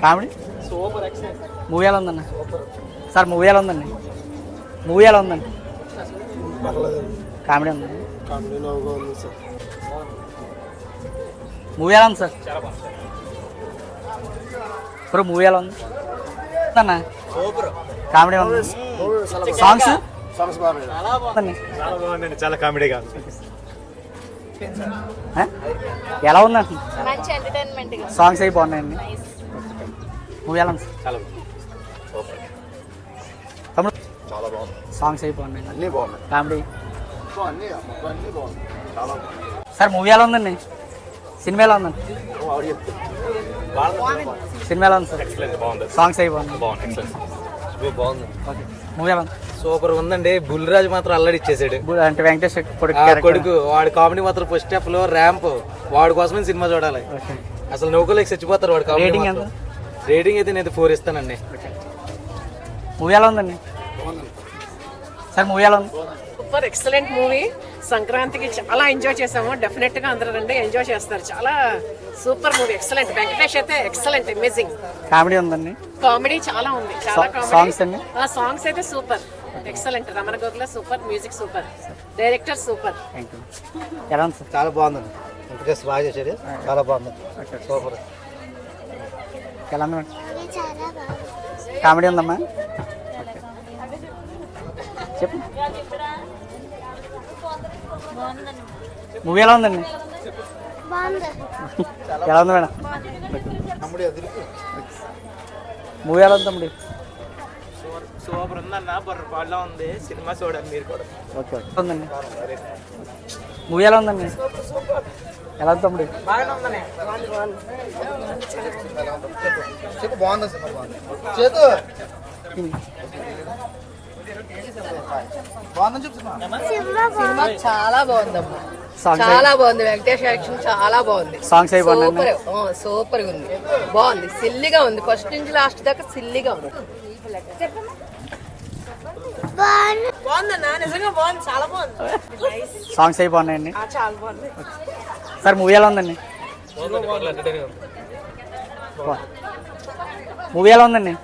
Comedy movie ఎలా ఉందన్న? Sir movie ఎలా ఉందండి? మూవీ ఎలా ఉందండి? కామెడీ ఉందండి. మూవీ ఎలా ఉంది సార్? ఇప్పుడు మూవీ ఎలా ఉంది అన్న? కామెడీ ఉంది. సాంగ్స్ చాలా కామెడీగా ఎలా ఉందండి? సాంగ్స్ అవి బాగున్నాయండి. మూవీ ఎలా ఉంది తమ్ముడు? సాంగ్స్ అవి బాగున్నాయి, కామెడీ. సార్ మూవీ ఎలా ఉందండి? సినిమా ఎలా ఉందండి? సినిమా ఎలా ఉంది సార్? సాంగ్స్ అవి బాగున్నాయి. ఓకే మూవీ ఎలా ఉంది? సూపర్ ఉందండి. బుల్లిరాజు మాత్రం అల్లడి ఇచ్చేసాడు. అంటే వెంకటేష్ కొడుకు వాడి కామెడీ మాత్రం ఫస్ట్ స్టెప్ లో ర్యాంప్ వాడి కోసమే సినిమా చూడాలి. అసలు నౌకలేక చచ్చిపోతారు వాడు. రేటింగ్ ఎంత? రేటింగ్ అయితే నేను 4 ఇస్తానండి. మూవీ ఎలా ఉందండి సార్? మూవీ ఎలా ఉంది? Super excellent movie. సంక్రాంతికి చాలా ఎంజాయ్ చేసాము. డెఫినెట్ గా అందరూ రండి, ఎంజాయ్ చేస్తారు. చాలా సూపర్ మూవీ, ఎక్సలెంట్. వెంకటేష్ అయితే ఎక్సలెంట్, అమేజింగ్. కామెడీ ఉందండి. కామెడీ చాలా ఉంది, చాలా కామెడీ. సాంగ్స్ అండి? సాంగ్స్ అయితే super, excellent. Ramana Gogula super, music super, director super. Thank you. ఎలా ఉంది సార్? చాలా బాగుందండి. వెంకటేష్ బాగా చేశాడు, చాలా బాగుంది. సూపర్. ఎలా ఉంది మేడం? కామెడీ ఉందమ్మా? చెప్పు. మూవీ ఎలా ఉందండి? ఎలా ఉంది మేడం? మూవీ ఎలా ఉంది తమ్ముడు? సూపర్ ఉందన్న, బొర్రపాడులో ఉంది. సినిమా చూడండి మీరు కూడా. ఓకే ఓకే ఉందండి. మూవీ ఎలా ఉందండి? ఎలా ఉంది తమ్ముడు? సినిమా చాలా బాగుందమ్మా, చాలా బాగుంది. వెంకటేష్ యాక్షన్ చాలా బాగుంది. సాంగ్స్ అయిపోయింది, సూపర్ గా ఉంది, బాగుంది. సిల్లిగా ఉంది, ఫస్ట్ నుంచి లాస్ట్ దాకా సిల్లిగా ఉంది. బాగుందన్నా, నిజంగా బాగుంది, చాలా బాగుంది. సాంగ్స్ అయిపోయినాయండి, చాలా బాగుంది. సార్ మూవీ ఎలా ఉందండి? మూవీ ఎలా ఉందండి?